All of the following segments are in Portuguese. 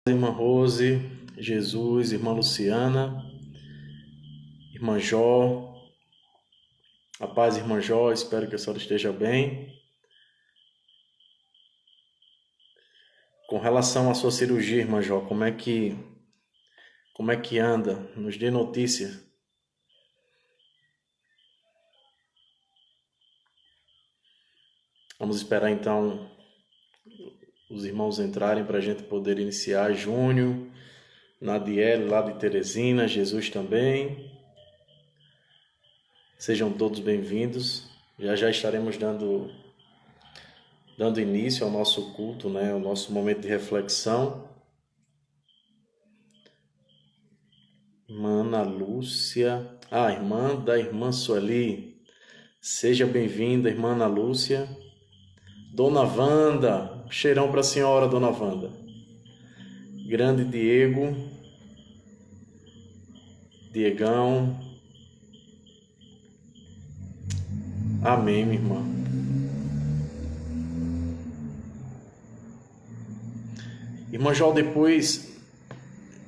Irmã Rose, Jesus, irmã Luciana, irmã Jó. A paz, irmã Jó, espero que a senhora esteja bem. Com relação à sua cirurgia, irmã Jó, como é que anda? Nos dê notícia. Vamos esperar então os irmãos entrarem para a gente poder iniciar. Júnior, Nadiel lá de Teresina, Jesus também. Sejam todos bem-vindos. Já já estaremos dando início ao nosso culto, né? O nosso momento de reflexão. Irmã Ana Lúcia, irmã da irmã Sueli, seja bem-vinda, irmã Ana Lúcia. Dona Wanda, cheirão para a senhora, Dona Wanda. Grande Diegão. Amém, minha irmã. Irmã Jó, depois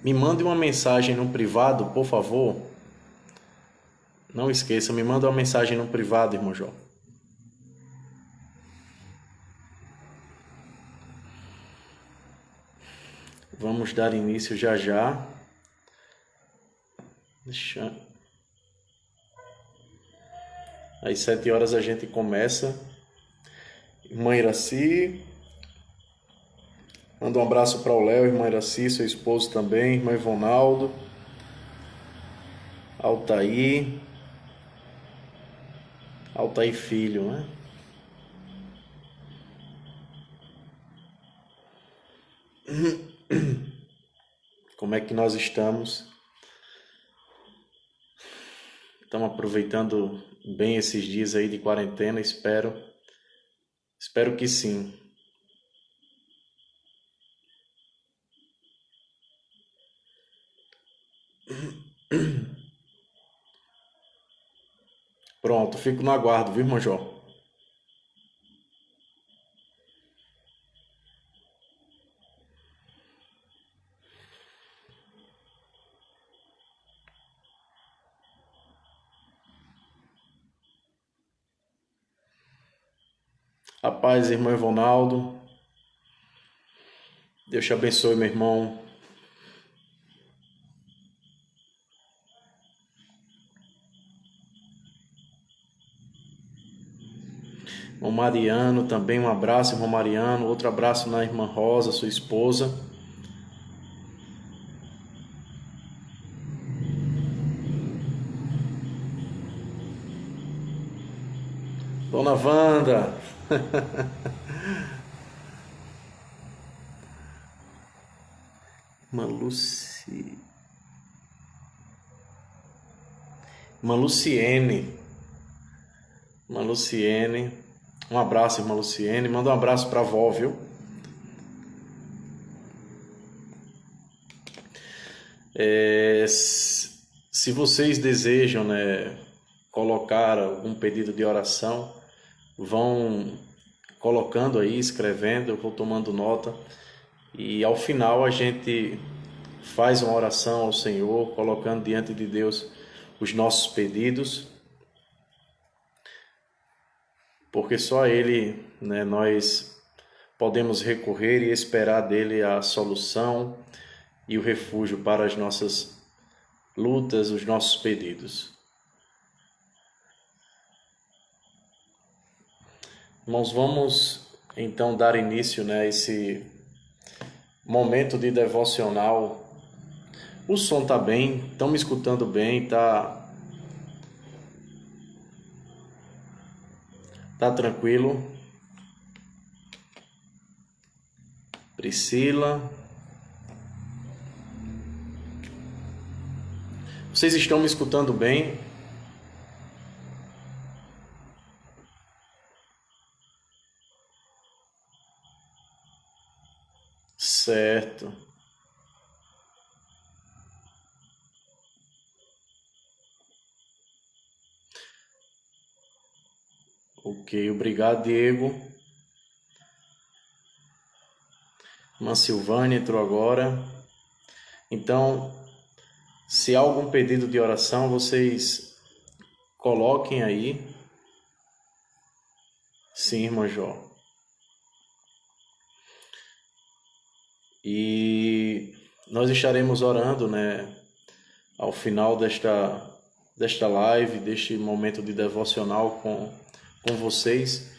me mande uma mensagem no privado, por favor. Não esqueça, me manda uma mensagem no privado, irmã Jó. Vamos dar início já já. Às 7 horas a gente começa. Irmã Iraci. Manda um abraço para o Léo, irmã Iraci, seu esposo também, irmão Ivonaldo. Altair Filho, né? Como é que nós estamos? Estamos aproveitando bem esses dias aí de quarentena, espero que sim. Pronto, fico no aguardo, viu, irmão Jó? A paz, irmão Ivonaldo. Deus te abençoe, meu irmão. Irmão Mariano também, um abraço, irmão Mariano. Outro abraço na irmã Rosa, sua esposa. Dona Wanda. Irmã Luciene. Irmã Luciene. Um abraço, irmã Luciene. Manda um abraço para a avó, viu? Se vocês desejam, né, colocar algum pedido de oração, vão colocando aí, escrevendo, eu vou tomando nota. E ao final a gente faz uma oração ao Senhor, colocando diante de Deus os nossos pedidos, porque só a Ele, né, nós podemos recorrer e esperar dele a solução e o refúgio para as nossas lutas, os nossos pedidos. Irmãos, vamos então dar início, né, a esse momento de devocional. O som tá bem, estão me escutando bem, tá tranquilo. Priscila. Vocês estão me escutando bem? Certo. Ok, obrigado, Diego. Irmã Silvânia entrou agora. Então, se há algum pedido de oração, vocês coloquem aí. Sim, irmã Jó. E nós estaremos orando, né, ao final desta live, deste momento de devocional com vocês,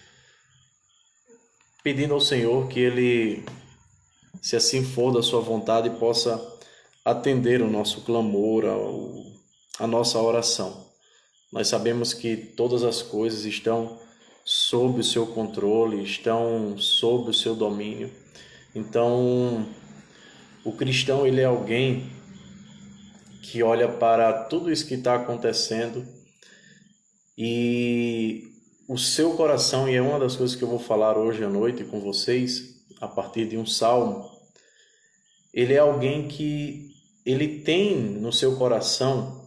pedindo ao Senhor que Ele, se assim for da sua vontade, possa atender o nosso clamor, a nossa oração. Nós sabemos que todas as coisas estão sob o seu controle, estão sob o seu domínio. Então, o cristão, ele é alguém que olha para tudo isso que está acontecendo e o seu coração, e é uma das coisas que eu vou falar hoje à noite com vocês, a partir de um salmo, ele é alguém que ele tem no seu coração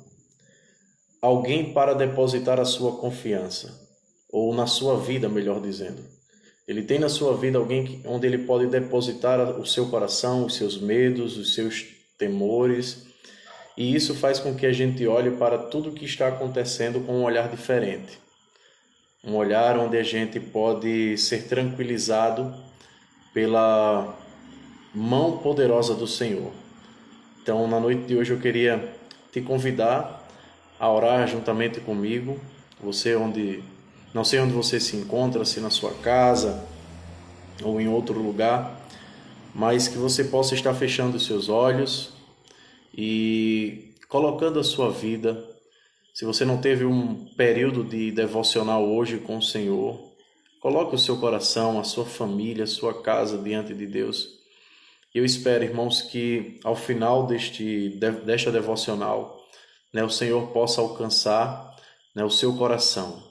alguém para depositar a sua confiança, ou na sua vida, melhor dizendo. Ele tem na sua vida alguém onde ele pode depositar o seu coração, os seus medos, os seus temores, e isso faz com que a gente olhe para tudo o que está acontecendo com um olhar diferente. Um olhar onde a gente pode ser tranquilizado pela mão poderosa do Senhor. Então, na noite de hoje eu queria te convidar a orar juntamente comigo. Você não sei onde você se encontra, se na sua casa ou em outro lugar, mas que você possa estar fechando os seus olhos e colocando a sua vida. Se você não teve um período de devocional hoje com o Senhor, coloque o seu coração, a sua família, a sua casa diante de Deus. Eu espero, irmãos, que ao final desta devocional, né, o Senhor possa alcançar, né, o seu coração,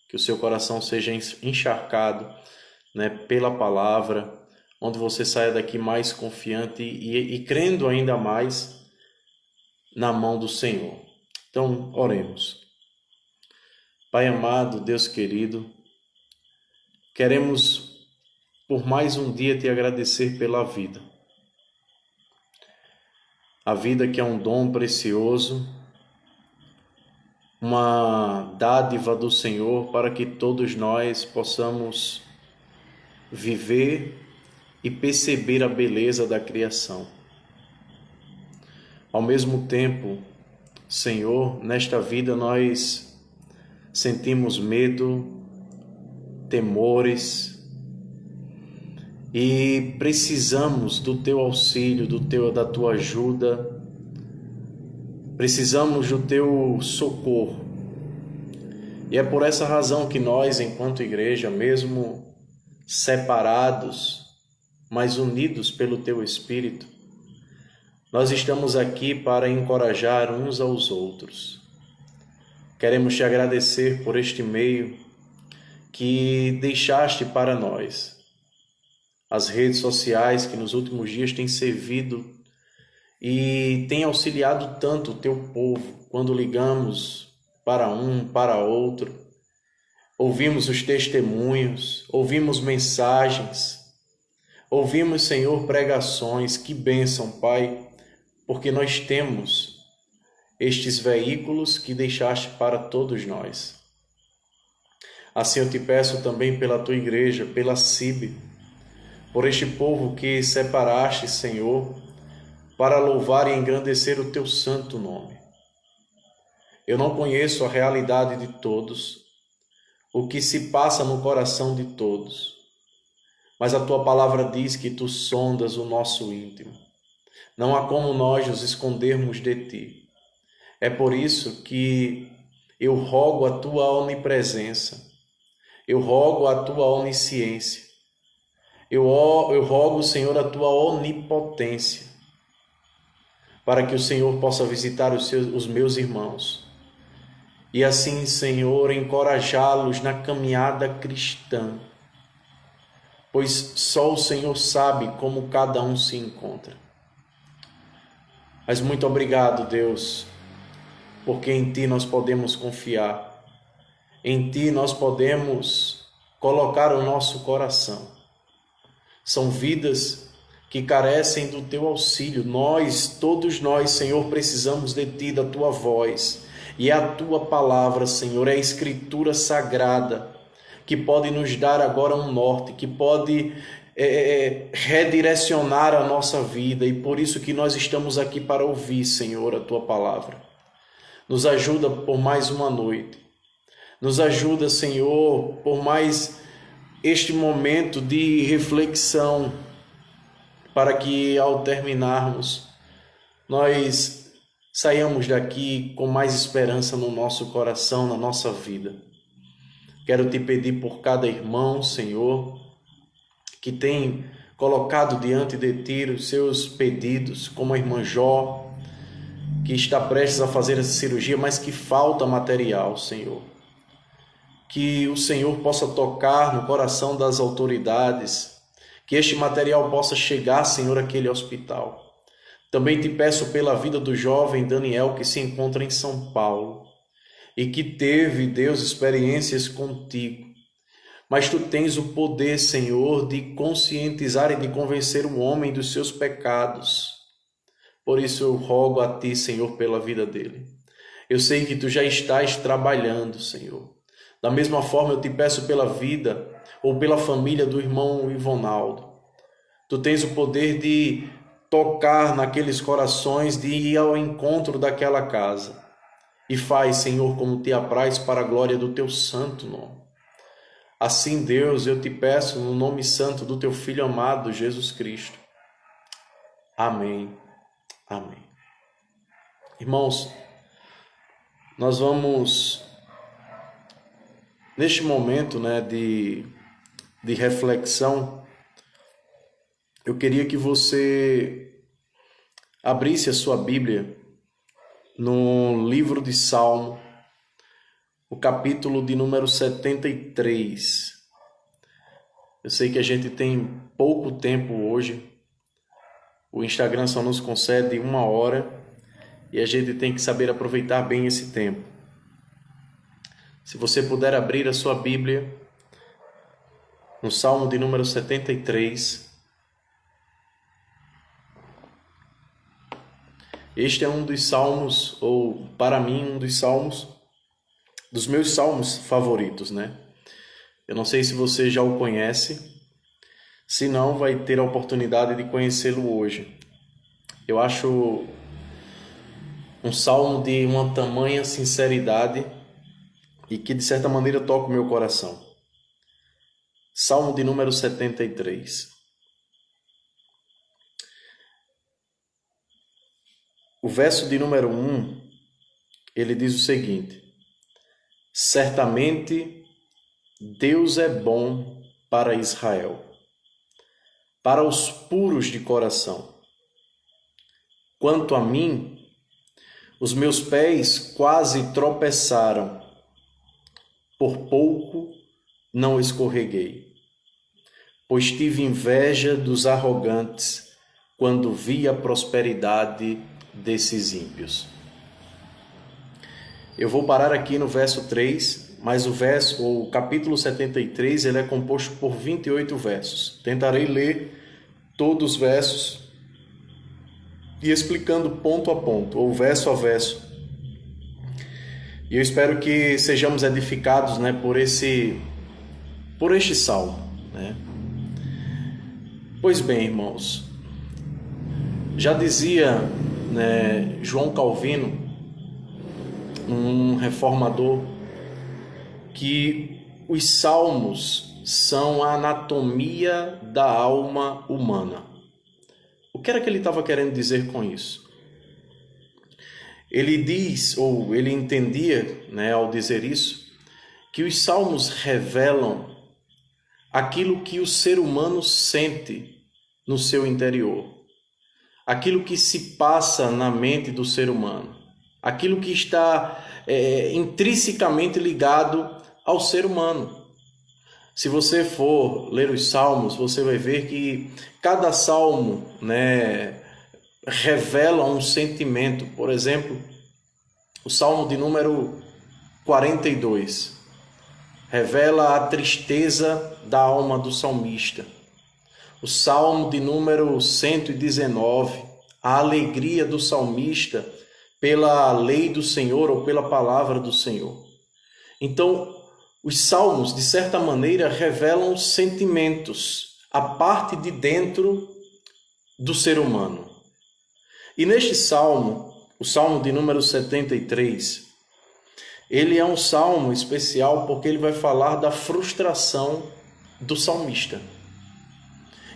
que o seu coração seja encharcado, né, pela palavra, onde você saia daqui mais confiante e crendo ainda mais na mão do Senhor. Então, oremos. Pai amado, Deus querido, queremos por mais um dia te agradecer pela vida. A vida que é um dom precioso, uma dádiva do Senhor para que todos nós possamos viver e perceber a beleza da criação. Ao mesmo tempo, Senhor, nesta vida nós sentimos medo, temores e precisamos do teu auxílio, da tua ajuda, precisamos do teu socorro. E é por essa razão que nós, enquanto igreja, mesmo separados, mas unidos pelo teu Espírito, nós estamos aqui para encorajar uns aos outros. Queremos te agradecer por este meio que deixaste para nós. As redes sociais que nos últimos dias têm servido e têm auxiliado tanto o teu povo quando ligamos para um, para outro. Ouvimos os testemunhos, ouvimos mensagens, ouvimos, Senhor, pregações. Que bênção, Pai, porque nós temos estes veículos que deixaste para todos nós. Assim eu te peço também pela tua igreja, pela CIB, por este povo que separaste, Senhor, para louvar e engrandecer o teu santo nome. Eu não conheço a realidade de todos, o que se passa no coração de todos, mas a tua palavra diz que tu sondas o nosso íntimo. Não há como nós nos escondermos de ti. É por isso que eu rogo a tua onipresença, eu rogo a tua onisciência, eu rogo, Senhor, a tua onipotência, para que o Senhor possa visitar os meus irmãos e assim, Senhor, encorajá-los na caminhada cristã, pois só o Senhor sabe como cada um se encontra. Mas muito obrigado, Deus, porque em Ti nós podemos confiar, em Ti nós podemos colocar o nosso coração. São vidas que carecem do teu auxílio. Todos nós, Senhor, precisamos de ti, da tua voz. E é a tua palavra, Senhor, é a escritura sagrada que pode nos dar agora um norte, que pode redirecionar a nossa vida. E por isso que nós estamos aqui para ouvir, Senhor, a tua palavra. Nos ajuda por mais uma noite. Nos ajuda, Senhor, por mais este momento de reflexão, para que ao terminarmos, nós saiamos daqui com mais esperança no nosso coração, na nossa vida. Quero te pedir por cada irmão, Senhor, que tem colocado diante de ti os seus pedidos, como a irmã Jó, que está prestes a fazer essa cirurgia, mas que falta material, Senhor. Que o Senhor possa tocar no coração das autoridades, que este material possa chegar, Senhor, àquele hospital. Também te peço pela vida do jovem Daniel, que se encontra em São Paulo e que teve, Deus, experiências contigo. Mas tu tens o poder, Senhor, de conscientizar e de convencer o homem dos seus pecados. Por isso eu rogo a ti, Senhor, pela vida dele. Eu sei que tu já estás trabalhando, Senhor. Da mesma forma eu te peço pela vida ou pela família do irmão Ivonaldo. Tu tens o poder de tocar naqueles corações, de ir ao encontro daquela casa. E faz, Senhor, como te apraz, para a glória do teu santo nome. Assim, Deus, eu te peço no nome santo do teu Filho amado, Jesus Cristo. Amém. Amém. Irmãos, nós vamos, neste momento, de reflexão, eu queria que você abrisse a sua Bíblia no livro de Salmo, o capítulo de número 73. Eu sei que a gente tem pouco tempo hoje, o Instagram só nos concede 1 hora e a gente tem que saber aproveitar bem esse tempo. Se você puder abrir a sua Bíblia no Salmo de número 73, este é um dos salmos, ou para mim, um dos salmos, dos meus salmos favoritos, Eu não sei se você já o conhece, se não, vai ter a oportunidade de conhecê-lo hoje. Eu acho um salmo de uma tamanha sinceridade e que, de certa maneira, toca o meu coração. Salmo de número 73. O verso de número 1, ele diz o seguinte: certamente Deus é bom para Israel, para os puros de coração. Quanto a mim, os meus pés quase tropeçaram, por pouco não escorreguei, pois tive inveja dos arrogantes quando vi a prosperidade desses ímpios. Eu vou parar aqui no verso 3, mas o capítulo 73, ele é composto por 28 versos. Tentarei ler todos os versos e explicando ponto a ponto, ou verso a verso. E eu espero que sejamos edificados, por este salmo, Pois bem, irmãos, já dizia, João Calvino, um reformador, que os salmos são a anatomia da alma humana. O que era que ele estava querendo dizer com isso? Ele diz, ou ele entendia, ao dizer isso, que os salmos revelam aquilo que o ser humano sente no seu interior, aquilo que se passa na mente do ser humano, aquilo que está intrinsecamente ligado ao ser humano. Se você for ler os salmos, você vai ver que cada salmo, revela um sentimento. Por exemplo, o salmo de número 42 revela a tristeza da alma do salmista. o Salmo de número 119, a alegria do salmista pela lei do Senhor ou pela palavra do Senhor. Então, os salmos, de certa maneira, revelam sentimentos, a parte de dentro do ser humano. E neste salmo, o salmo de número 73, ele é um salmo especial porque ele vai falar da frustração do salmista.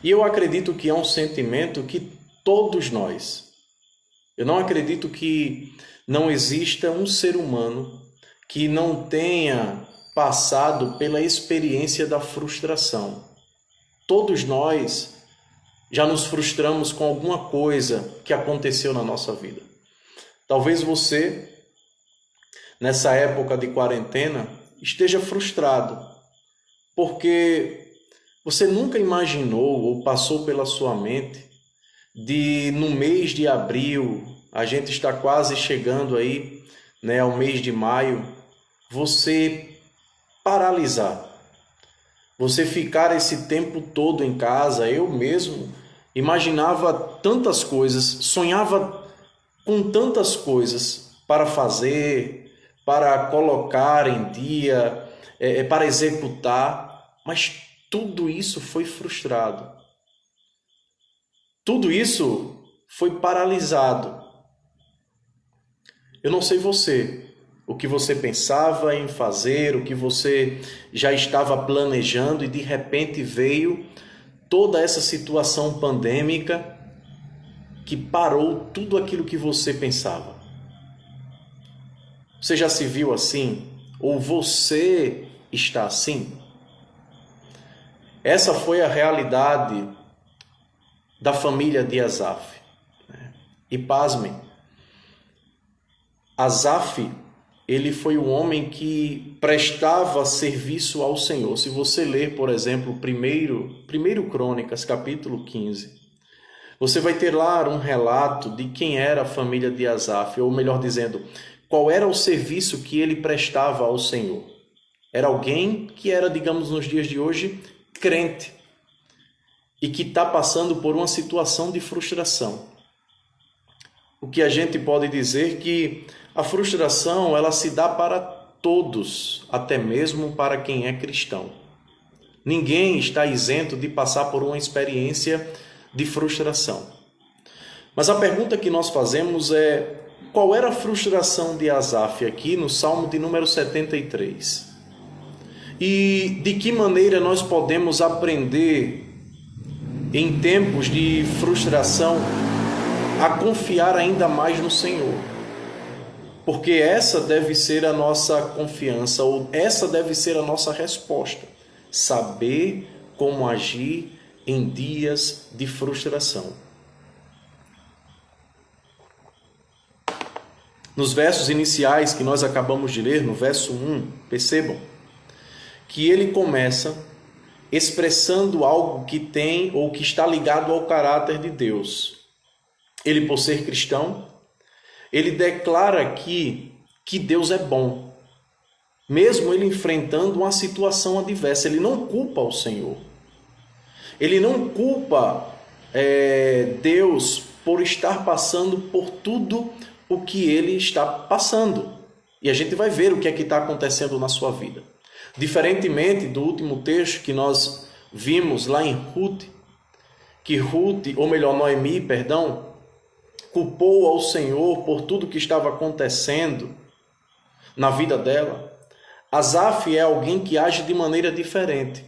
E eu acredito que é um sentimento que todos nós, eu não acredito que não exista um ser humano que não tenha passado pela experiência da frustração. Todos nós já nos frustramos com alguma coisa que aconteceu na nossa vida. Talvez você, nessa época de quarentena, esteja frustrado, porque você nunca imaginou ou passou pela sua mente de, no mês de abril, a gente está quase chegando aí, ao mês de maio, você paralisar, você ficar esse tempo todo em casa. Eu mesmo imaginava tantas coisas, sonhava com tantas coisas para fazer, para colocar em dia, para executar, mas tudo isso foi frustrado. Tudo isso foi paralisado. Eu não sei você, o que você pensava em fazer, o que você já estava planejando e de repente veio toda essa situação pandêmica que parou tudo aquilo que você pensava. Você já se viu assim? Ou você está assim? Essa foi a realidade da família de Asaf. E pasmem, Asaf, ele foi um homem que prestava serviço ao Senhor. Se você ler, por exemplo, primeiro Crônicas, capítulo 15, você vai ter lá um relato de quem era a família de Asaf, ou melhor dizendo, qual era o serviço que ele prestava ao Senhor. Era alguém que era, digamos, nos dias de hoje, crente, e que está passando por uma situação de frustração. O que a gente pode dizer que a frustração, ela se dá para todos, até mesmo para quem é cristão. Ninguém está isento de passar por uma experiência de frustração. Mas a pergunta que nós fazemos é: qual era a frustração de Asaf aqui no Salmo de número 73? E de que maneira nós podemos aprender, em tempos de frustração, a confiar ainda mais no Senhor? Porque essa deve ser a nossa confiança, ou essa deve ser a nossa resposta. Saber como agir em dias de frustração. Nos versos iniciais que nós acabamos de ler, no verso 1, percebam que ele começa expressando algo que tem ou que está ligado ao caráter de Deus. Ele, por ser cristão, ele declara aqui que Deus é bom, mesmo ele enfrentando uma situação adversa. Ele não culpa o Senhor. Ele não culpa Deus por estar passando por tudo o que ele está passando. E a gente vai ver o que é que está acontecendo na sua vida. Diferentemente do último texto que nós vimos lá em Ruth, que Noemi, culpou ao Senhor por tudo que estava acontecendo na vida dela. Asaf é alguém que age de maneira diferente.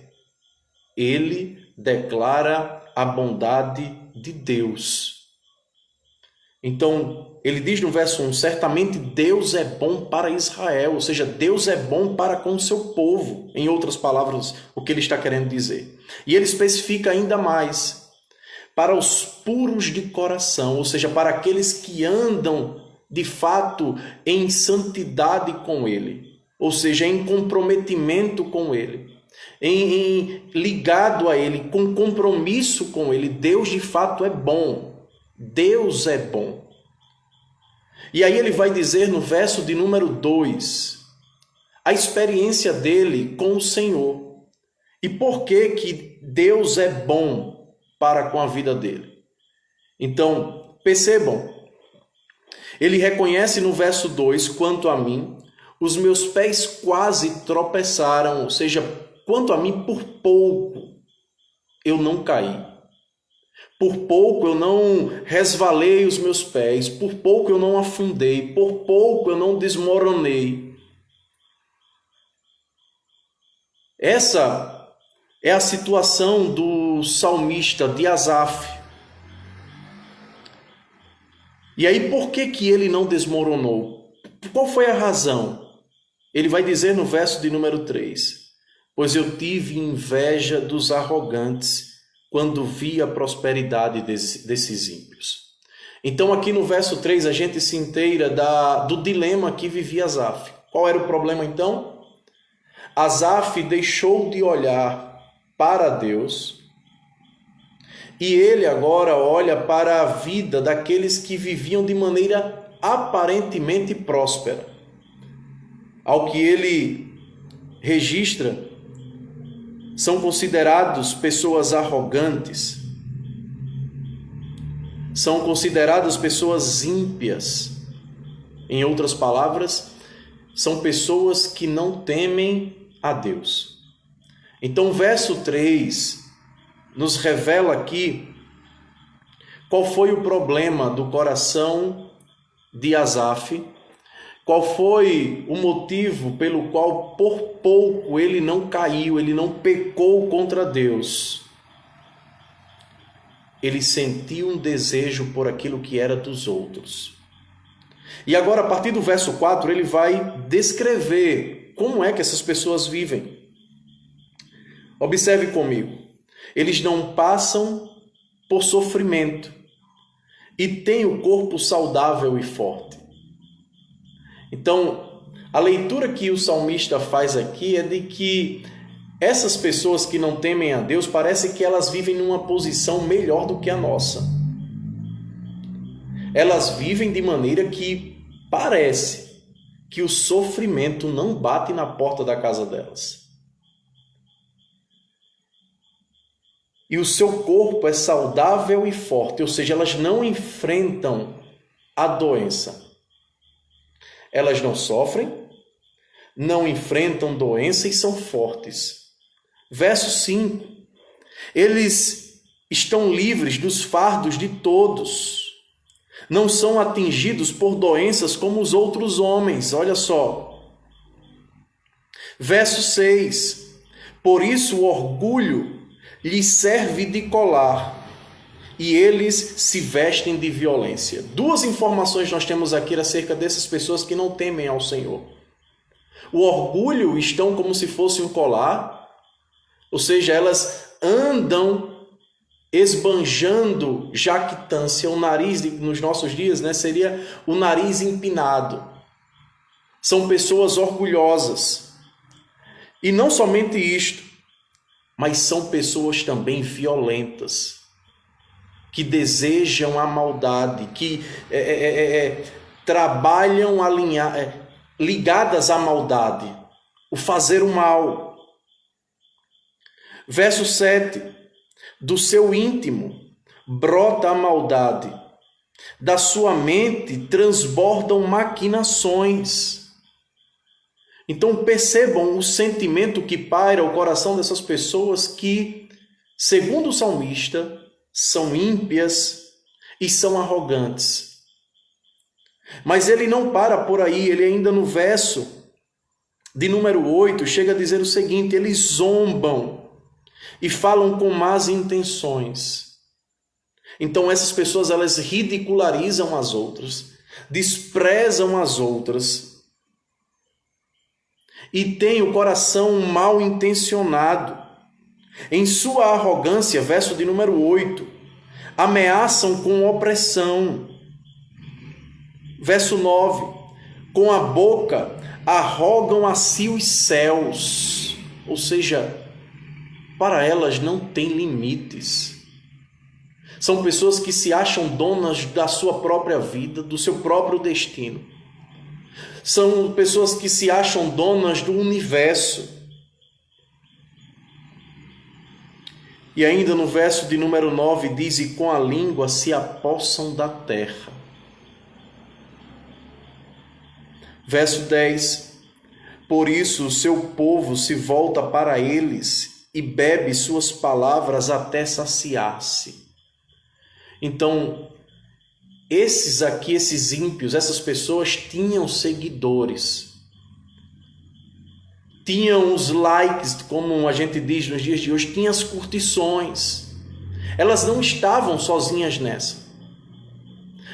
Ele declara a bondade de Deus. Então, ele diz no verso 1, certamente Deus é bom para Israel, ou seja, Deus é bom para com o seu povo. Em outras palavras, o que ele está querendo dizer. E ele especifica ainda mais, para os puros de coração, ou seja, para aqueles que andam de fato em santidade com ele, ou seja, em comprometimento com ele, ligado a ele, com compromisso com ele. Deus de fato é bom. Deus é bom. E aí ele vai dizer no verso de número 2, a experiência dele com o Senhor. E por que que Deus é bom? para com a vida dele. Então, percebam, ele reconhece no verso 2, quanto a mim, os meus pés quase tropeçaram, ou seja, quanto a mim, por pouco eu não caí. Por pouco eu não resvalei os meus pés, por pouco eu não afundei, por pouco eu não desmoronei. Essa é a situação do salmista de Asaf. E aí, por que ele não desmoronou? Qual foi a razão? Ele vai dizer no verso de número 3: pois eu tive inveja dos arrogantes quando vi a prosperidade desses ímpios. Então, aqui no verso 3, a gente se inteira do dilema que vivia Asaf. Qual era o problema, então? Asaf deixou de olhar para Deus e ele agora olha para a vida daqueles que viviam de maneira aparentemente próspera. Ao que ele registra, são considerados pessoas arrogantes, são consideradas pessoas ímpias. Em outras palavras, são pessoas que não temem a Deus. Então, o verso 3 nos revela aqui qual foi o problema do coração de Asaf, qual foi o motivo pelo qual por pouco ele não caiu, ele não pecou contra Deus. Ele sentiu um desejo por aquilo que era dos outros. E agora, a partir do verso 4, ele vai descrever como é que essas pessoas vivem. Observe comigo. Eles não passam por sofrimento e têm o corpo saudável e forte. Então, a leitura que o salmista faz aqui é de que essas pessoas que não temem a Deus, parece que elas vivem numa posição melhor do que a nossa. Elas vivem de maneira que parece que o sofrimento não bate na porta da casa delas. E o seu corpo é saudável e forte, ou seja, elas não enfrentam a doença. Elas não sofrem, não enfrentam doença e são fortes. Verso 5. Eles estão livres dos fardos de todos. Não são atingidos por doenças como os outros homens. Olha só. Verso 6. Por isso o orgulho lhes serve de colar e eles se vestem de violência. Duas informações nós temos aqui acerca dessas pessoas que não temem ao Senhor. O orgulho estão como se fosse um colar, ou seja, elas andam esbanjando jactância. O nariz, nos nossos dias, seria o nariz empinado. São pessoas orgulhosas. E não somente isto, mas são pessoas também violentas, que desejam a maldade, que trabalham ligadas à maldade, o fazer o mal. Verso 7. Do seu íntimo brota a maldade, da sua mente transbordam maquinações. Então percebam o sentimento que paira o coração dessas pessoas que, segundo o salmista, são ímpias e são arrogantes. Mas ele não para por aí, ele ainda no verso de número 8 chega a dizer o seguinte: eles zombam e falam com más intenções. Então essas pessoas, elas ridicularizam as outras, desprezam as outras e têm o coração mal intencionado. Em sua arrogância, verso de número 8, ameaçam com opressão. Verso 9, com a boca arrogam a si os céus, ou seja, para elas não tem limites. São pessoas que se acham donas da sua própria vida, do seu próprio destino. São pessoas que se acham donas do universo. E ainda no verso de número 9 diz: e com a língua se apossam da terra. Verso 10: por isso o seu povo se volta para eles e bebe suas palavras até saciar-se. Então, esses ímpios, essas pessoas tinham seguidores, tinham os likes, como a gente diz nos dias de hoje, tinham as curtições. Elas não estavam sozinhas nessa.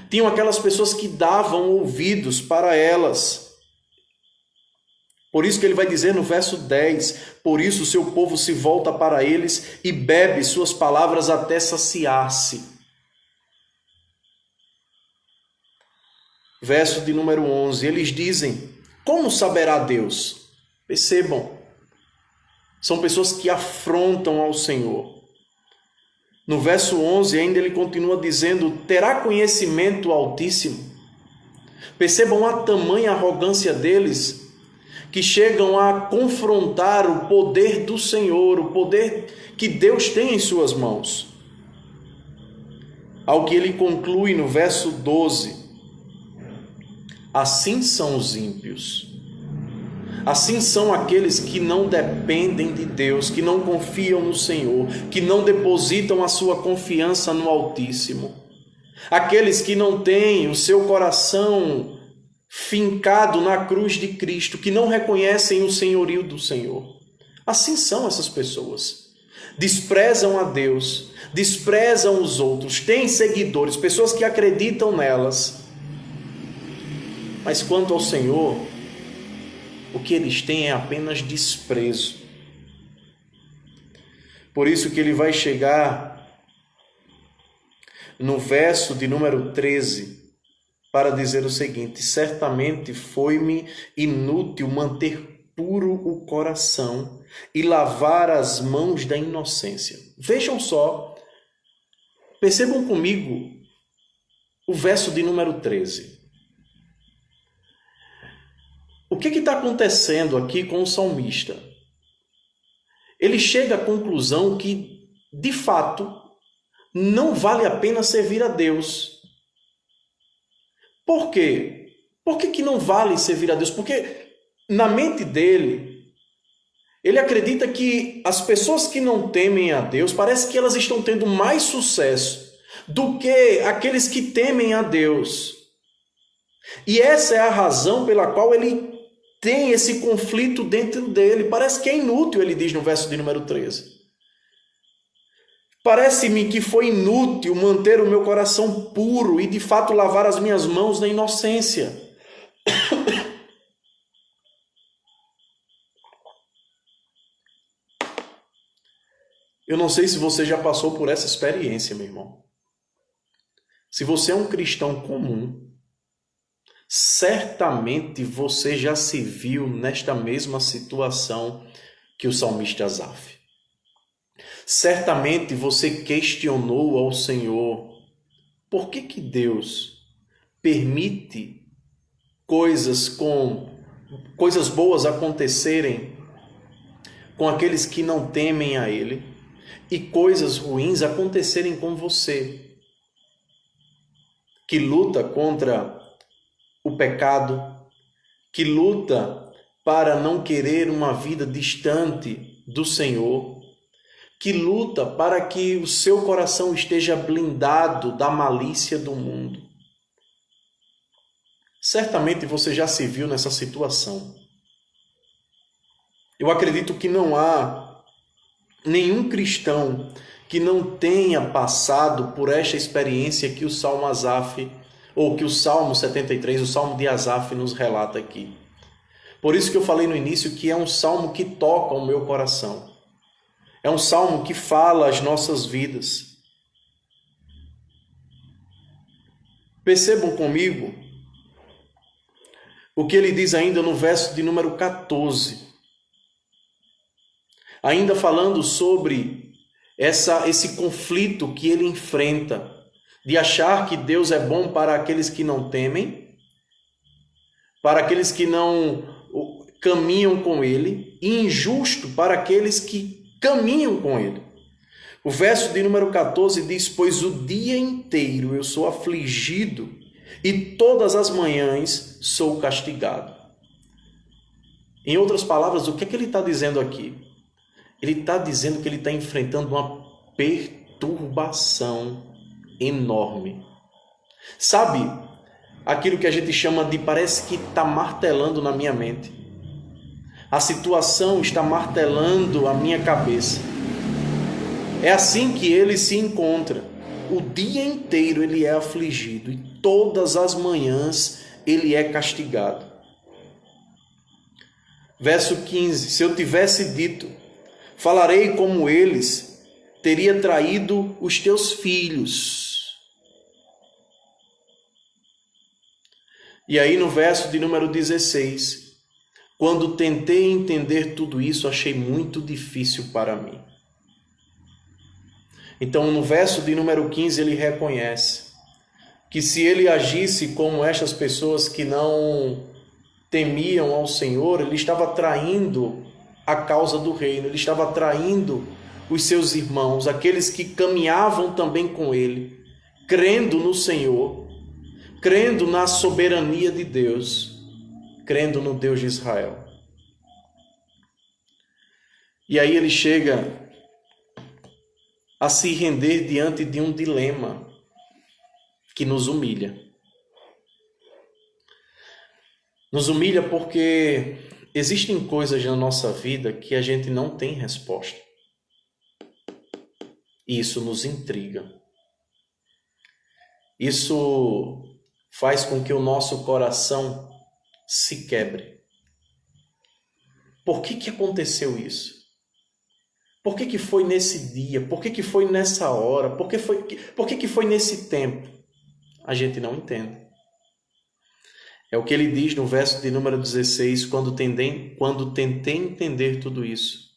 Tinham aquelas pessoas que davam ouvidos para elas. Por isso que ele vai dizer no verso 10, por isso o seu povo se volta para eles e bebe suas palavras até saciar-se. Verso de número 11, eles dizem: como saberá Deus? Percebam, são pessoas que afrontam ao Senhor. No verso 11 ainda ele continua dizendo: terá conhecimento o Altíssimo? Percebam a tamanha arrogância deles, que chegam a confrontar o poder do Senhor, o poder que Deus tem em suas mãos. Ao que ele conclui no verso 12: assim são os ímpios. Assim são aqueles que não dependem de Deus, que não confiam no Senhor, que não depositam a sua confiança no Altíssimo. Aqueles que não têm o seu coração fincado na cruz de Cristo, que não reconhecem o senhorio do Senhor. Assim são essas pessoas. Desprezam a Deus, desprezam os outros, têm seguidores, pessoas que acreditam nelas. Mas quanto ao Senhor, o que eles têm é apenas desprezo. Por isso que ele vai chegar no verso de número 13 para dizer o seguinte: certamente foi-me inútil manter puro o coração e lavar as mãos da inocência. Vejam só, percebam comigo o verso de número 13. O que está acontecendo aqui com o salmista? Ele chega à conclusão que, de fato, não vale a pena servir a Deus. Por quê? Por que não vale servir a Deus? Porque na mente dele, ele acredita que as pessoas que não temem a Deus, parece que elas estão tendo mais sucesso do que aqueles que temem a Deus. E essa é a razão pela qual ele tem esse conflito dentro dele. Parece que é inútil, ele diz no verso de número 13. Parece-me que foi inútil manter o meu coração puro e de fato lavar as minhas mãos na inocência. Eu não sei se você já passou por essa experiência, meu irmão. Se você é um cristão comum, certamente você já se viu nesta mesma situação que o salmista Asaf. Certamente você questionou ao Senhor: por que Deus permite coisas boas acontecerem com aqueles que não temem a Ele e coisas ruins acontecerem com você, que luta contra o pecado, que luta para não querer uma vida distante do Senhor, que luta para que o seu coração esteja blindado da malícia do mundo. Certamente você já se viu nessa situação. Eu acredito que não há nenhum cristão que não tenha passado por esta experiência que o Salmo Asaf, ou que o Salmo 73, o Salmo de Asaf nos relata aqui. Por isso que eu falei no início que é um salmo que toca o meu coração. É um salmo que fala as nossas vidas. Percebam comigo o que ele diz ainda no verso de número 14. Ainda falando sobre esse conflito que ele enfrenta, de achar que Deus é bom para aqueles que não temem, para aqueles que não caminham com ele, e injusto para aqueles que caminham com ele. O verso de número 14 diz: pois o dia inteiro eu sou afligido e todas as manhãs sou castigado. Em outras palavras, o que é que ele está dizendo aqui? Ele está dizendo que ele está enfrentando uma perturbação enorme. Sabe, aquilo que a gente chama de parece que está martelando na minha mente. A situação está martelando a minha cabeça. É assim que ele se encontra. O dia inteiro ele é afligido e todas as manhãs ele é castigado. Verso 15: se eu tivesse dito, falarei como eles, teria traído os teus filhos. E aí no verso de número 16, quando tentei entender tudo isso, achei muito difícil para mim. Então no verso de número 15 ele reconhece que se ele agisse como estas pessoas que não temiam ao Senhor, ele estava traindo a causa do reino, ele estava traindo os seus irmãos, aqueles que caminhavam também com ele, crendo no Senhor, crendo na soberania de Deus, crendo no Deus de Israel. E aí ele chega a se render diante de um dilema que nos humilha. Nos humilha porque existem coisas na nossa vida que a gente não tem resposta. E isso nos intriga. Isso faz com que o nosso coração se quebre. Por que aconteceu isso? Por que foi nesse dia? Por que foi nessa hora? Por que foi nesse tempo? A gente não entende. É o que ele diz no verso de número 16, quando tentei entender tudo isso,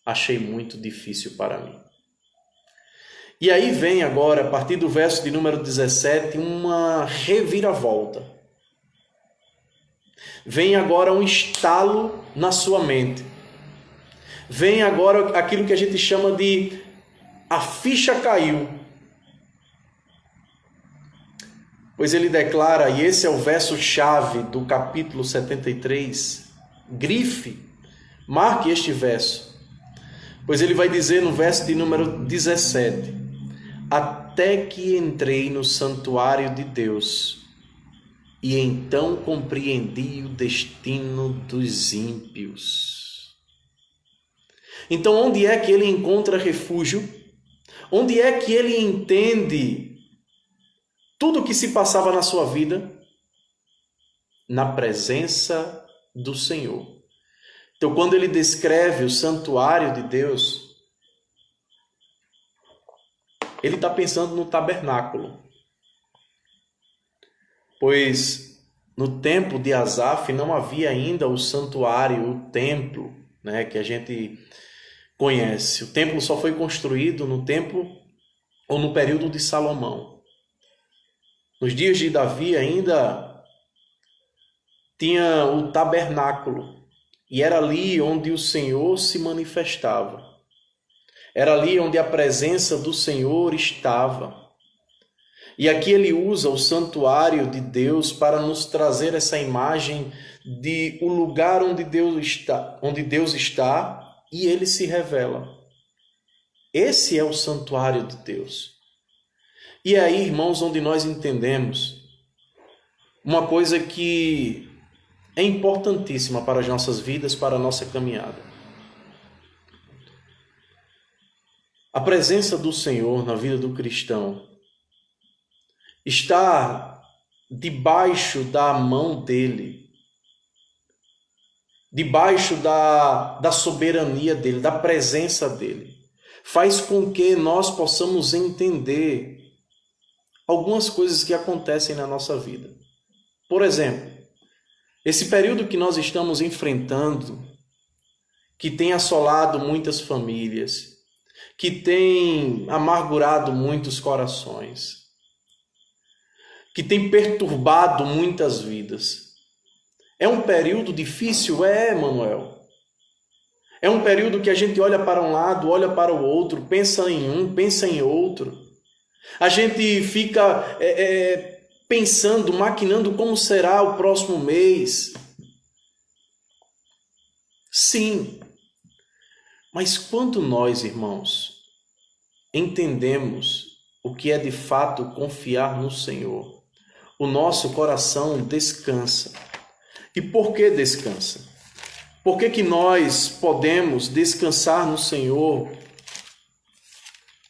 achei muito difícil para mim. E aí vem agora, a partir do verso de número 17, uma reviravolta. Vem agora um estalo na sua mente. Vem agora aquilo que a gente chama de a ficha caiu. Pois ele declara, e esse é o verso-chave do capítulo 73, grife, marque este verso. Pois ele vai dizer no verso de número 17, até que entrei no santuário de Deus, e então compreendi o destino dos ímpios. Então, onde é que ele encontra refúgio? Onde é que ele entende tudo o que se passava na sua vida? Na presença do Senhor. Então, quando ele descreve o santuário de Deus, ele está pensando no tabernáculo. Pois no tempo de Asaf não havia ainda o santuário, o templo, né, que a gente conhece. O templo só foi construído no tempo ou no período de Salomão. Nos dias de Davi ainda tinha o tabernáculo, e era ali onde o Senhor se manifestava. Era ali onde a presença do Senhor estava. E aqui ele usa o santuário de Deus para nos trazer essa imagem de o lugar onde Deus está e ele se revela. Esse é o santuário de Deus. E é aí, irmãos, onde nós entendemos uma coisa que é importantíssima para as nossas vidas, para a nossa caminhada. A presença do Senhor na vida do cristão está debaixo da mão dele, debaixo da soberania dele, da presença dele. Faz com que nós possamos entender algumas coisas que acontecem na nossa vida. Por exemplo, esse período que nós estamos enfrentando, que tem assolado muitas famílias, que tem amargurado muitos corações, que tem perturbado muitas vidas. É um período difícil? É, Manuel. É um período que a gente olha para um lado, olha para o outro, pensa em um, pensa em outro. A gente fica pensando, maquinando como será o próximo mês. Sim, mas quando nós, irmãos, entendemos o que é de fato confiar no Senhor, o nosso coração descansa. E por que descansa? Por que nós podemos descansar no Senhor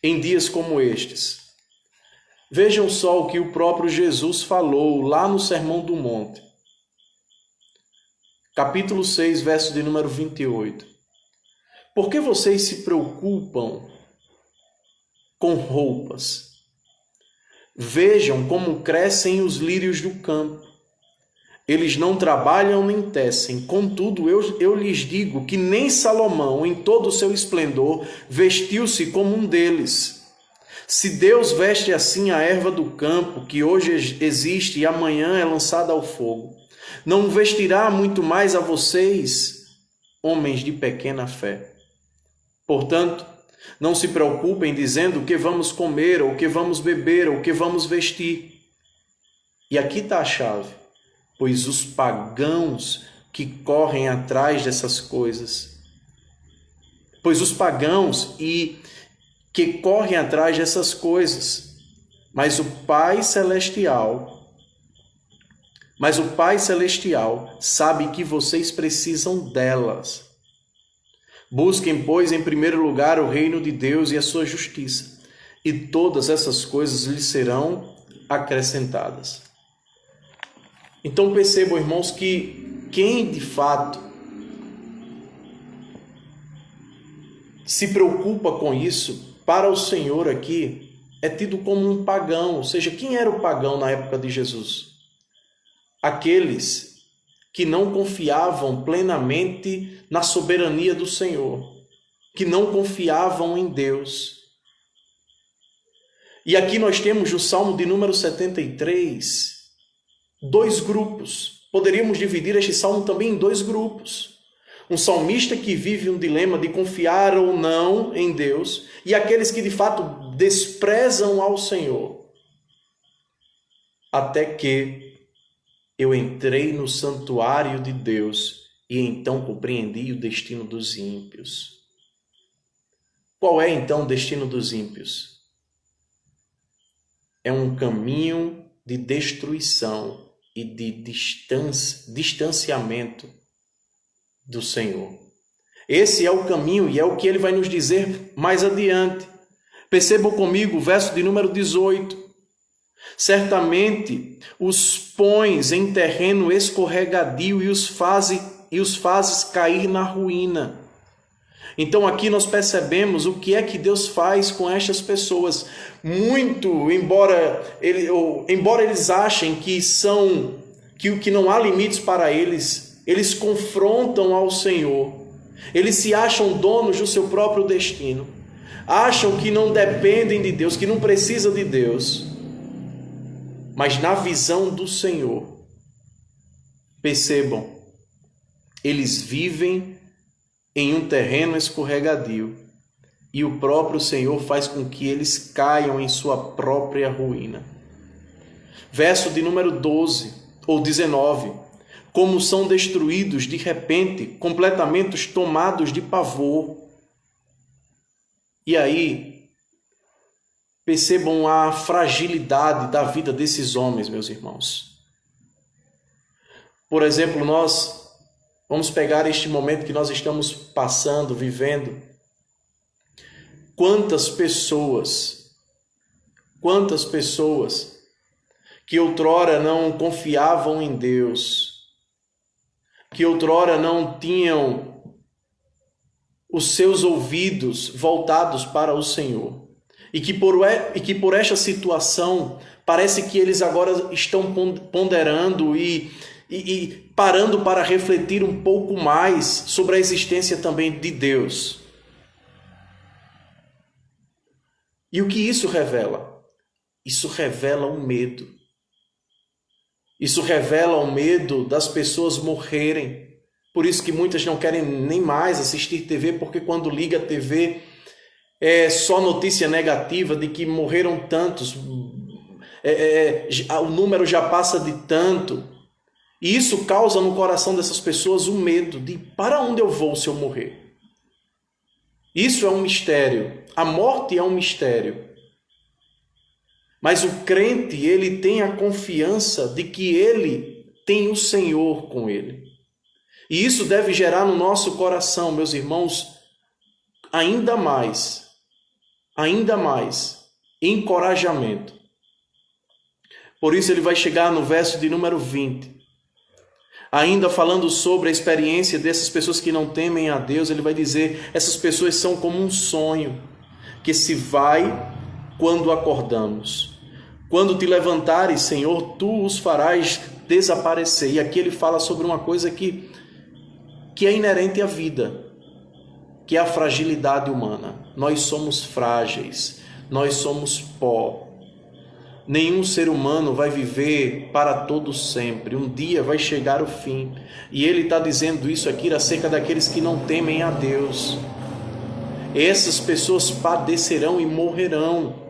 em dias como estes? Vejam só o que o próprio Jesus falou lá no Sermão do Monte. Capítulo 6, verso de número 28. Por que vocês se preocupam com roupas? Vejam como crescem os lírios do campo. Eles não trabalham nem tecem. Contudo, eu lhes digo que nem Salomão, em todo o seu esplendor, vestiu-se como um deles. Se Deus veste assim a erva do campo, que hoje existe e amanhã é lançada ao fogo, não vestirá muito mais a vocês, homens de pequena fé. Portanto, não se preocupem dizendo o que vamos comer, ou o que vamos beber, ou o que vamos vestir. E aqui está a chave. Pois os pagãos que correm atrás dessas coisas, pois os pagãos que correm atrás dessas coisas, mas o Pai Celestial sabe que vocês precisam delas. Busquem, pois, em primeiro lugar o reino de Deus e a sua justiça, e todas essas coisas lhes serão acrescentadas. Então percebam, irmãos, que quem de fato se preocupa com isso, para o Senhor aqui, é tido como um pagão. Ou seja, quem era o pagão na época de Jesus? Aqueles que não confiavam plenamente na soberania do Senhor, que não confiavam em Deus. E aqui nós temos no Salmo de número 73, dois grupos. Poderíamos dividir este salmo também em dois grupos. Um salmista que vive um dilema de confiar ou não em Deus, e aqueles que de fato desprezam ao Senhor. Até que eu entrei no santuário de Deus e então compreendi o destino dos ímpios. Qual é então o destino dos ímpios? É um caminho de destruição e de distanciamento do Senhor. Esse é o caminho e é o que ele vai nos dizer mais adiante. Percebam comigo o verso de número 18. Certamente os pões em terreno escorregadio e os fazes cair na ruína. Então aqui nós percebemos o que é que Deus faz com estas pessoas. Embora eles achem que não há limites para eles, eles confrontam ao Senhor. Eles se acham donos do seu próprio destino. Acham que não dependem de Deus, que não precisam de Deus. Mas na visão do Senhor, percebam, eles vivem em um terreno escorregadio e o próprio Senhor faz com que eles caiam em sua própria ruína. Verso de número 12 ou 19. Como são destruídos de repente, completamente tomados de pavor. E aí, percebam a fragilidade da vida desses homens, meus irmãos. Por exemplo, nós vamos pegar este momento que nós estamos passando, vivendo. Quantas pessoas que outrora não confiavam em Deus, que outrora não tinham os seus ouvidos voltados para o Senhor, e que por esta situação parece que eles agora estão ponderando e parando para refletir um pouco mais sobre a existência também de Deus. E o que isso revela? Isso revela um medo. Isso revela o medo das pessoas morrerem Por isso que muitas não querem nem mais assistir TV, porque quando liga a TV é só notícia negativa de que morreram tantos, o número já passa de tanto. E isso causa no coração dessas pessoas o medo de para onde eu vou se eu morrer. Isso é um mistério. A morte é um mistério. Mas o crente, ele tem a confiança de que ele tem o Senhor com ele. E isso deve gerar no nosso coração, meus irmãos, ainda mais encorajamento. Por isso ele vai chegar no verso de número 20. Ainda falando sobre a experiência dessas pessoas que não temem a Deus, ele vai dizer, essas pessoas são como um sonho que se vai quando acordamos. Quando te levantares, Senhor, tu os farás desaparecer. E aqui ele fala sobre uma coisa que é inerente à vida, que é a fragilidade humana. Nós somos frágeis, nós somos pó. Nenhum ser humano vai viver para todo sempre. Um dia vai chegar o fim. E ele está dizendo isso aqui acerca daqueles que não temem a Deus. Essas pessoas padecerão e morrerão.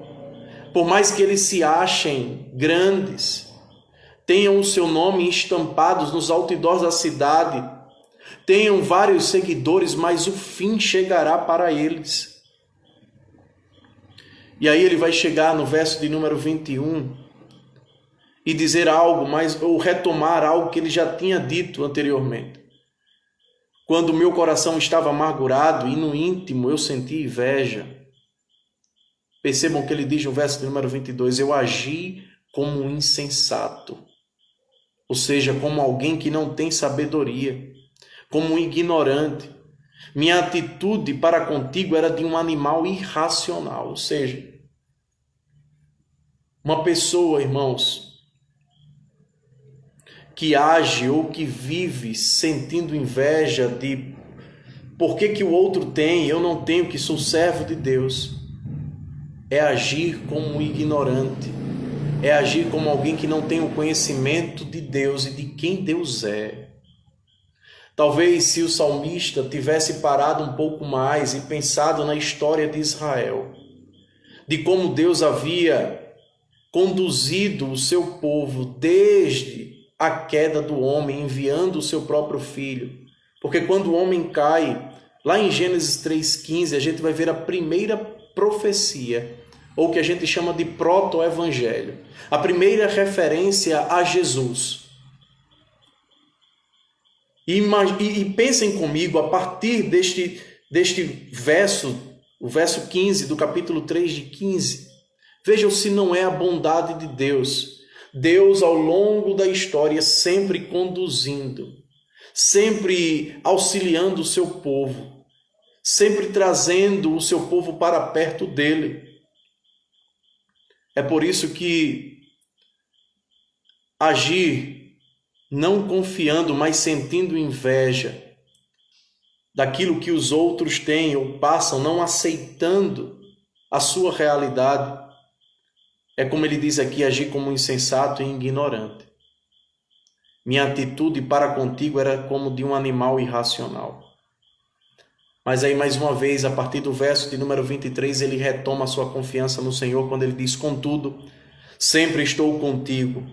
Por mais que eles se achem grandes, tenham o seu nome estampados nos outdoors da cidade, tenham vários seguidores, mas o fim chegará para eles. E aí ele vai chegar no verso de número 21 e dizer algo, ou retomar algo que ele já tinha dito anteriormente. Quando o meu coração estava amargurado e no íntimo eu senti inveja. Percebam que ele diz no verso de número 22, eu agi como um insensato, ou seja, como alguém que não tem sabedoria, como um ignorante. Minha atitude para contigo era de um animal irracional, ou seja, uma pessoa, irmãos, que age ou que vive sentindo inveja de por que o outro tem, eu não tenho, que sou servo de Deus, é agir como um ignorante, é agir como alguém que não tem o conhecimento de Deus e de quem Deus é. Talvez se o salmista tivesse parado um pouco mais e pensado na história de Israel, de como Deus havia conduzido o seu povo desde a queda do homem, enviando o seu próprio filho. Porque quando o homem cai, lá em Gênesis 3,15, a gente vai ver a primeira profecia, ou que a gente chama de proto-evangelho, a primeira referência a Jesus. E pensem comigo, a partir deste verso, o verso 15 do capítulo 3 de 15, vejam se não é a bondade de Deus. Deus, ao longo da história, sempre conduzindo, sempre auxiliando o seu povo, sempre trazendo o seu povo para perto dele. É por isso que agir não confiando, mas sentindo inveja daquilo que os outros têm ou passam, não aceitando a sua realidade, é como ele diz aqui, agir como insensato e ignorante. Minha atitude para contigo era como de um animal irracional. Mas aí, mais uma vez, a partir do verso de número 23, ele retoma a sua confiança no Senhor, quando ele diz, contudo, sempre estou contigo.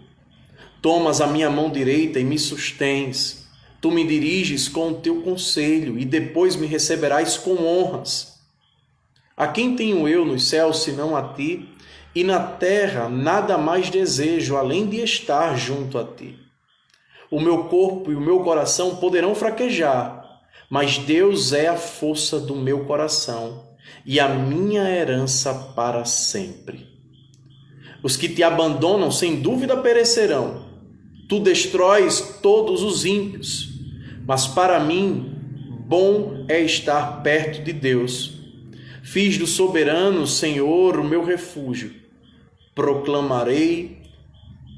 Tomas a minha mão direita e me sustens. Tu me diriges com o teu conselho e depois me receberás com honras. A quem tenho eu nos céus senão a ti? E na terra nada mais desejo, além de estar junto a ti. O meu corpo e o meu coração poderão fraquejar, mas Deus é a força do meu coração e a minha herança para sempre. Os que te abandonam, sem dúvida, perecerão. Tu destróis todos os ímpios, mas para mim, bom é estar perto de Deus. Fiz do soberano Senhor o meu refúgio. Proclamarei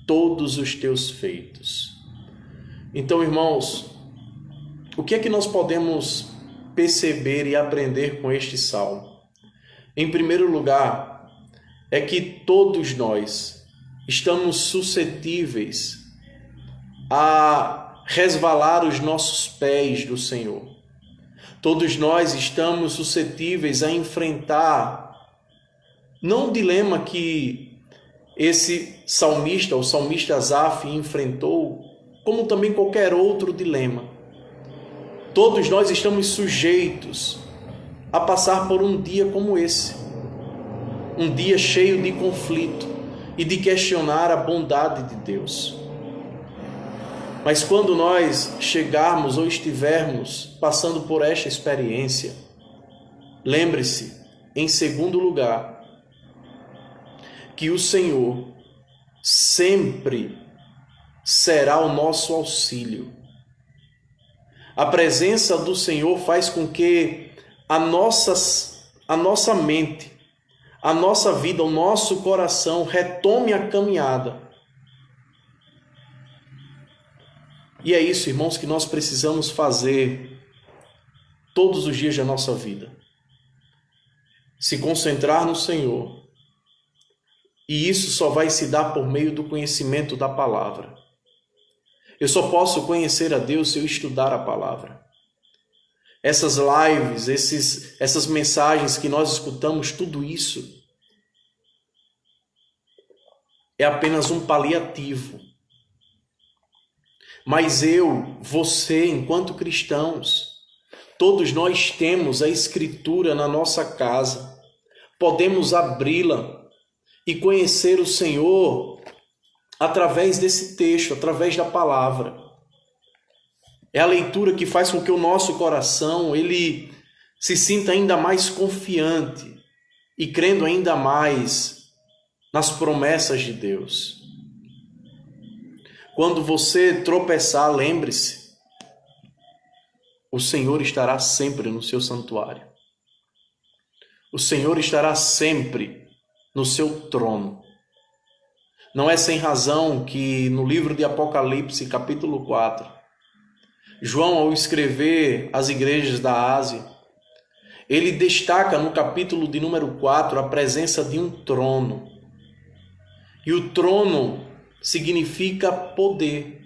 todos os teus feitos. Então, irmãos, o que é que nós podemos perceber e aprender com este salmo? Em primeiro lugar, é que todos nós estamos suscetíveis a resvalar os nossos pés do Senhor. Todos nós estamos suscetíveis a enfrentar não o dilema que esse salmista, o salmista Asaf, enfrentou, como também qualquer outro dilema. Todos nós estamos sujeitos a passar por um dia como esse, um dia cheio de conflito e de questionar a bondade de Deus. Mas quando nós chegarmos ou estivermos passando por esta experiência, lembre-se, em segundo lugar, que o Senhor sempre será o nosso auxílio. A presença do Senhor faz com que a nossa mente, a nossa vida, o nosso coração retome a caminhada. E é isso, irmãos, que nós precisamos fazer todos os dias da nossa vida. Se concentrar no Senhor. E isso só vai se dar por meio do conhecimento da palavra. Eu só posso conhecer a Deus se eu estudar a palavra. Essas lives, essas mensagens que nós escutamos, tudo isso é apenas um paliativo. Mas você, enquanto cristãos, todos nós temos a Escritura na nossa casa. Podemos abri-la e conhecer o Senhor através desse texto, através da palavra. É a leitura que faz com que o nosso coração ele se sinta ainda mais confiante e crendo ainda mais nas promessas de Deus. Quando você tropeçar, lembre-se, o Senhor estará sempre no seu santuário. O Senhor estará sempre no seu trono. Não é sem razão que no livro de Apocalipse, capítulo 4, João, ao escrever às igrejas da Ásia, ele destaca no capítulo de número 4 a presença de um trono. E o trono significa poder.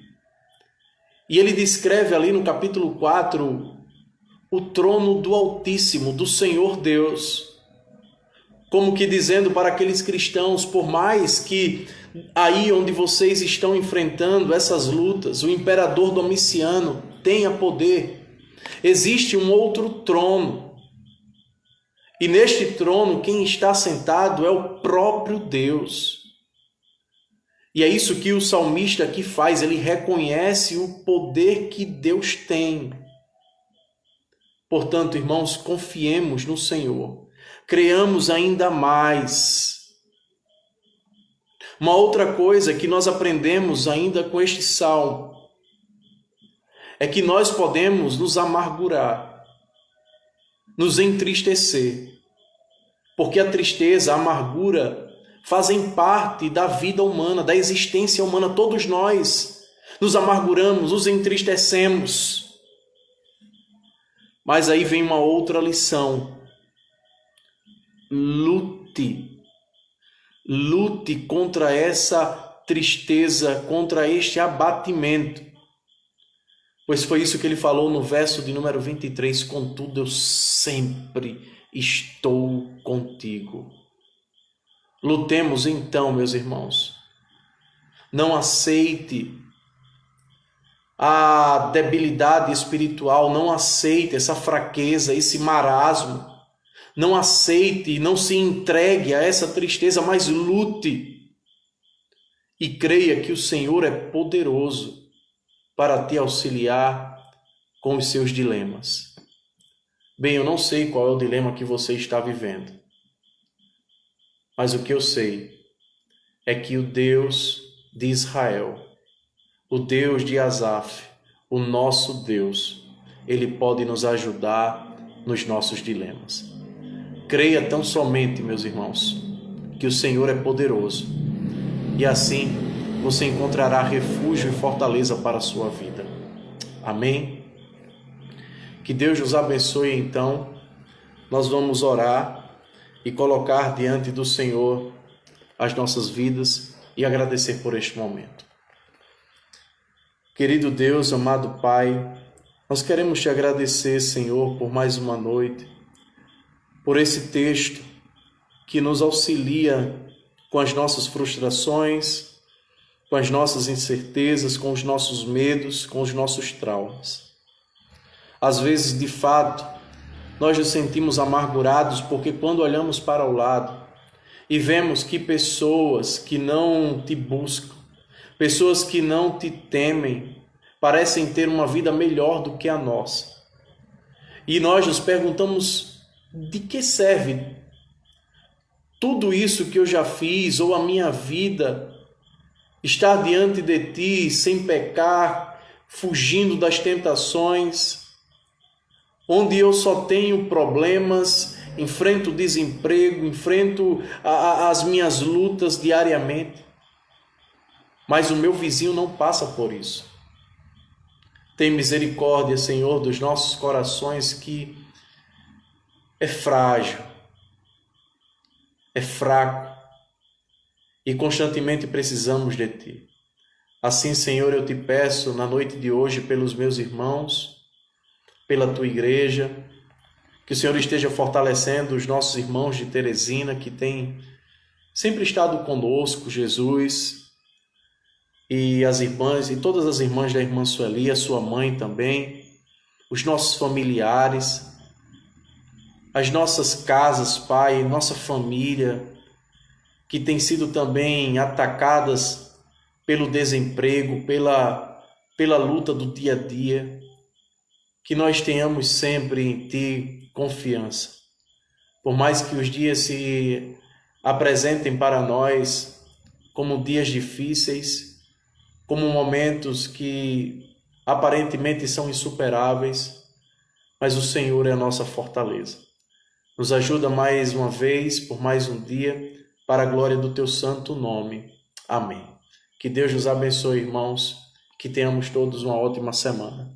E ele descreve ali no capítulo 4 o trono do Altíssimo, do Senhor Deus. Como que dizendo para aqueles cristãos, por mais que aí onde vocês estão enfrentando essas lutas, o imperador Domiciano tenha poder, existe um outro trono. E neste trono quem está sentado é o próprio Deus. E é isso que o salmista aqui faz, ele reconhece o poder que Deus tem. Portanto, irmãos, confiemos no Senhor, creamos ainda mais. Uma outra coisa que nós aprendemos ainda com este salmo é que nós podemos nos amargurar, nos entristecer, porque a tristeza, a amargura fazem parte da vida humana, da existência humana. Todos nós nos amarguramos, nos entristecemos. Mas aí vem uma outra lição. Lute contra essa tristeza, contra este abatimento. Pois foi isso que ele falou no verso de número 23. Contudo, eu sempre estou contigo. Lutemos então, meus irmãos. Não aceite a debilidade espiritual, não aceite essa fraqueza, esse marasmo. Não aceite, não se entregue a essa tristeza, mas lute. E creia que o Senhor é poderoso para te auxiliar com os seus dilemas. Bem, eu não sei qual é o dilema que você está vivendo. Mas o que eu sei é que o Deus de Israel, o Deus de Asaf, o nosso Deus, ele pode nos ajudar nos nossos dilemas. Creia tão somente, meus irmãos, que o Senhor é poderoso e assim você encontrará refúgio e fortaleza para a sua vida. Amém? Que Deus nos abençoe então. Nós vamos orar e colocar diante do Senhor as nossas vidas e agradecer por este momento. Querido Deus, amado Pai, nós queremos te agradecer, Senhor, por mais uma noite, por esse texto que nos auxilia com as nossas frustrações, com as nossas incertezas, com os nossos medos, com os nossos traumas. Às vezes, de fato, nós nos sentimos amargurados porque quando olhamos para o lado e vemos que pessoas que não te buscam, pessoas que não te temem, parecem ter uma vida melhor do que a nossa. E nós nos perguntamos, de que serve tudo isso que eu já fiz, ou a minha vida, estar diante de ti sem pecar, fugindo das tentações, onde eu só tenho problemas, enfrento desemprego, enfrento as minhas lutas diariamente, mas o meu vizinho não passa por isso. Tem misericórdia, Senhor, dos nossos corações, que é frágil, é fraco e constantemente precisamos de Ti. Assim, Senhor, eu te peço na noite de hoje pelos meus irmãos, pela Tua igreja, que o Senhor esteja fortalecendo os nossos irmãos de Teresina, que têm sempre estado conosco, Jesus, e as irmãs, e todas as irmãs da irmã Sueli, a sua mãe também, os nossos familiares, as nossas casas, Pai, nossa família, que tem sido também atacadas pelo desemprego, pela luta do dia a dia, que nós tenhamos sempre em Ti confiança. Por mais que os dias se apresentem para nós como dias difíceis, como momentos que aparentemente são insuperáveis, mas o Senhor é a nossa fortaleza. Nos ajuda mais uma vez, por mais um dia, para a glória do Teu santo nome. Amém. Que Deus nos abençoe, irmãos, que tenhamos todos uma ótima semana.